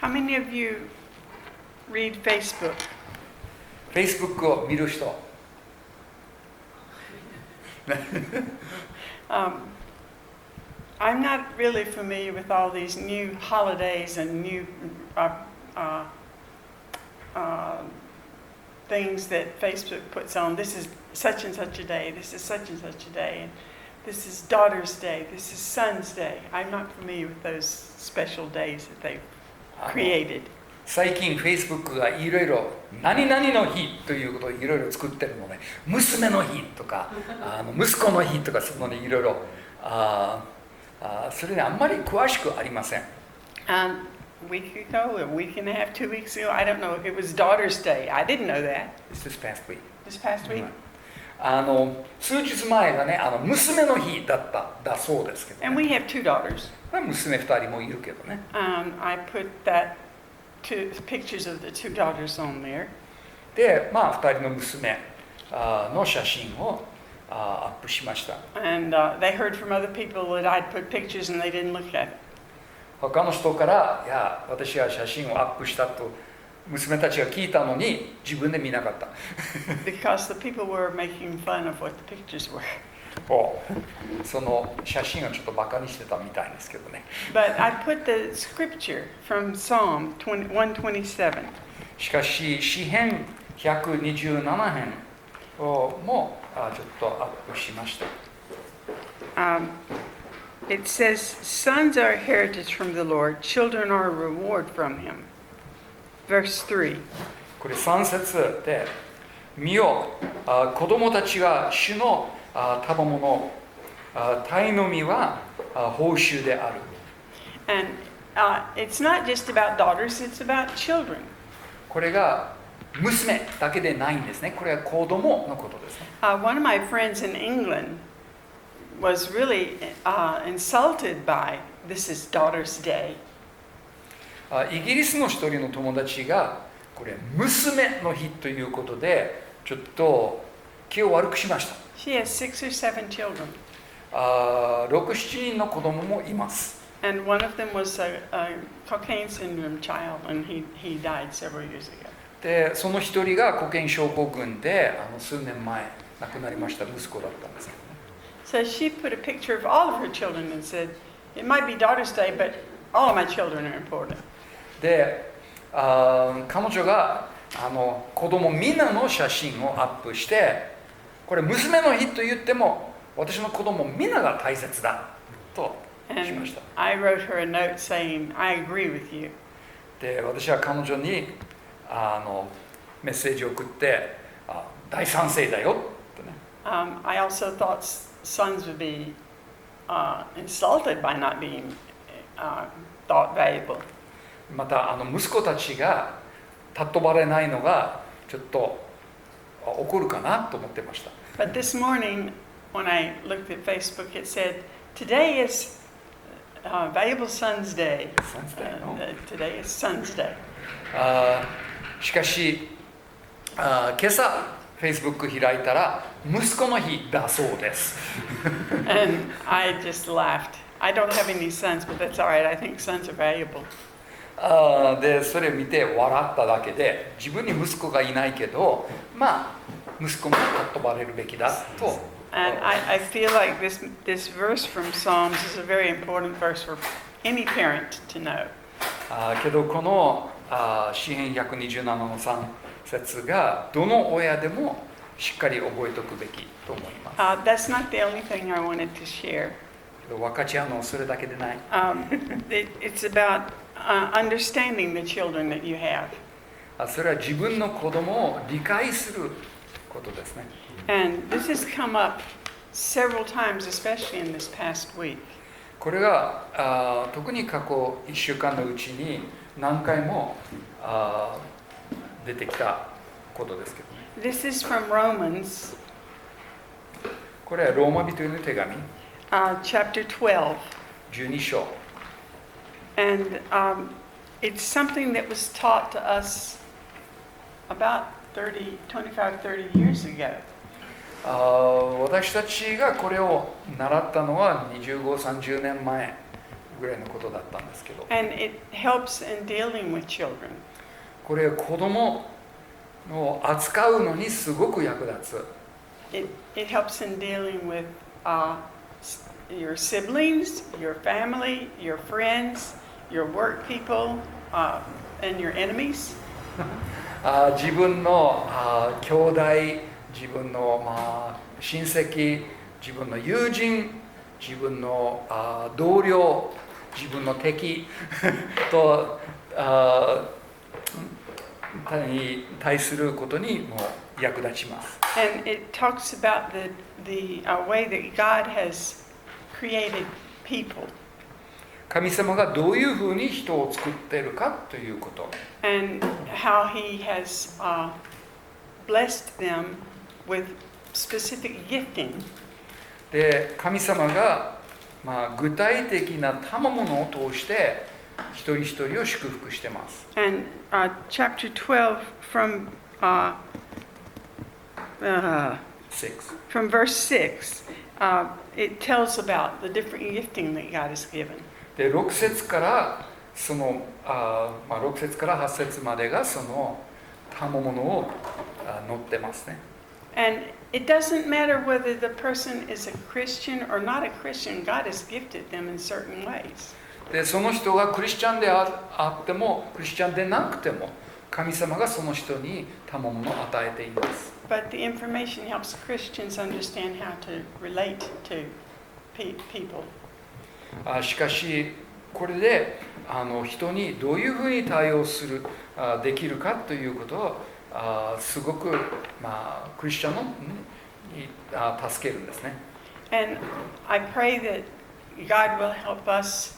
How many of you read Facebook? Facebook を見る人。I'm not really familiar with all these new holidays and new things that Facebook puts on. This is such and such a day. This is such and such a day. And this is Daughter's Day. This is Son's Day. I'm not familiar with those special days that they've created. 最近 Facebook がいろいろ何々の日ということをいろいろ作ってるので、娘の日とか息子の日とかそのいろいろそれねあんまり詳しくありません。A week ago, a week and a half, 2 weeks ago, I don't know. It was Daughter's Day. I didn't know that. This past week. This past week. 数日前がね娘の日だそうですけど、ね。And we have 2 daughters. 娘2人もいるけどね。I put pictures of the 2 daughters on there. で、2人の娘の写真をアップしました。And they heard from other people that I'd put pictures and they didn't look at it. 他の人からいや私は写真をアップしたと娘たちが聞いたのに自分で見なかった。Because the people were making fun of what the pictures were. その写真をちょっとバカにしてたみたいですけどね。But I put the scripture from Psalm 127. しかし詩編127編をもちょっとアップしました。It says, "Sons are a heritage from the Lord; children are a reward from Him." Verse 3. これ3節で、見よ、子供たちが主の賜物、鯛の実は報酬である。And it's not just about daughters; it's about children. これが娘だけでないんですね。これは子供のことですね。One of my friends in England was really insulted by this is Daughter's Day. イギリスの一人の友達がこれ娘の日ということでちょっと気を悪くしました。She has 6 or 7 children. 6、7人の子供もいます。And one of them was a cocaine syndrome child, and he died several years ago. で、その一人がコケイン症候群で数年前亡くなりました息子だったんですけどね。So she put a picture of all of her children and said, "It might be Daughter's Day, but all of my children are important." で、彼女が子供みんなの写真をアップして、これ娘の日と言っても私の子供みんなが大切だとしました。And I wrote her a note saying, "I agree with you." で、私は彼女にメッセージを送って大賛成だよとね。I also thought sons would be insulted by not being thought valuable. また息子たちが尊ばれないのがちょっと怒るかなと思ってました。But this morning, when I looked at Facebook, it said, "Today is Valuable Sons Day." Today is Sons Day. しかし今朝 Facebook 開いたら息子の日だそうです。And I just laughed. I don't have any sons, but that's all right. I think sons are valuable. でそれを見て笑っただけで自分に息子がいないけど息子も尊ばれるべきだと。And I feel like this verse from Psalms is a very important verse for any parent to know. けどこの詩編127の3節がどの親でもしっかり覚えておくべきと思います。That's not the only thing I wanted to share. 分かち合うのはそれだけでない。It's about understanding the children that you have. それは自分の子供を理解することですね。And this has come up several times, especially in this past week. これが特に過去1週間のうちに何回も出てきたことですけどね。This is from Romans. これはローマ人への手紙。Chapter 12. 12章。And it's something that was taught to us about 25, 30 years ago. 私たちがこれを習ったのは25、30年前ぐらいのことだったんですけど、 And it helps in dealing with children. これ子供を扱うのにすごく役立つ。 It helps in dealing with your siblings, your family, your friends, your work people, and your enemies. 自分の兄弟、自分の親戚、自分の友人、自分の同僚、自分の敵とに対することにも役立ちます。 And it talks about the way that God has created people. 神様がどういうふうに人を作っているかということ。 And how He has blessed them with specific gifting. で、神様が、具体的な賜物を通して一人一人を祝福しています。 And chapter 12 from 6 verse 6, it tells about the different gifting that God has given. で、6節からその6節から8節までがその賜物を載ってますね。 And it doesn't matter whether the person is a Christian or not a Christian, God has gifted them in certain ways. で、その人がクリスチャンであってもクリスチャンでなくても神様がその人に賜物を与えています。 But the information helps Christians understand how to relate to people. しかしこれで人にどういうふうに対応するできるかということをすごく、クリスチャンに助けるんですね。 And I pray that God will help us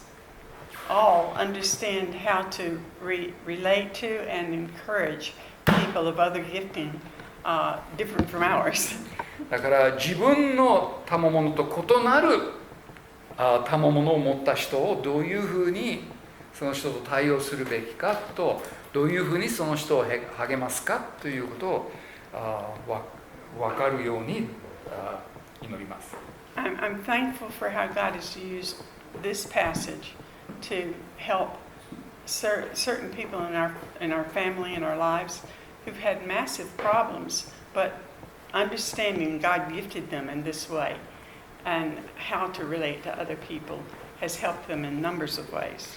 all understand how to relate to and encourage people of other gifting, different from ours. だから自分の賜物と異なる賜物を持った人をどういうふうにその人と対応するべきかと、どういうふうにその人を励ますかということを分かるように祈ります。 I'm thankful for how God has used this passage to help certain people in our family and our lives who've had massive problems, but understanding God gifted them in this way and how to relate to other people has helped them in numbers of ways.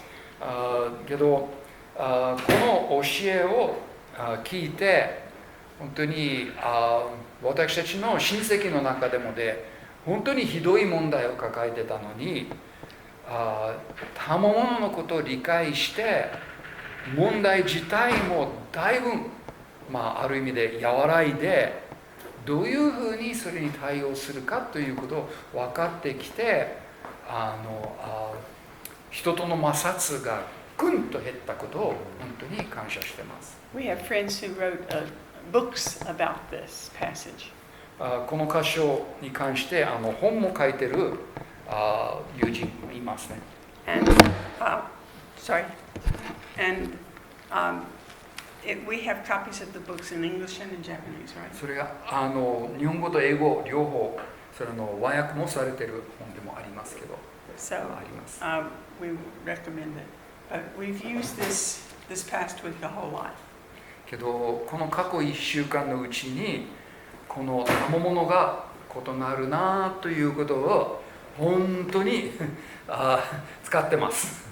けどこの教えを聞いて本当に私たちの親戚の中でも本当にひどい問題を抱えてたのに賜物のことを理解して問題自体もだいぶ、ある意味で和らいでどういうふうにそれに対応するかということを分かってきて人との摩擦がぐんと減ったことを本当に感謝しています。 We have friends who wrote books about this passage. この箇所に関して本も書いてる友人もいますね。And we have copies of the books in English and in Japanese, right? それが日本語と英語両方それの和訳もされてる本でもありますけど、 So あります。 we recommend it. But we've used this past week a whole lot. けどこの過去1週間のうちにこの賜物が異なるなということを本当に使ってます。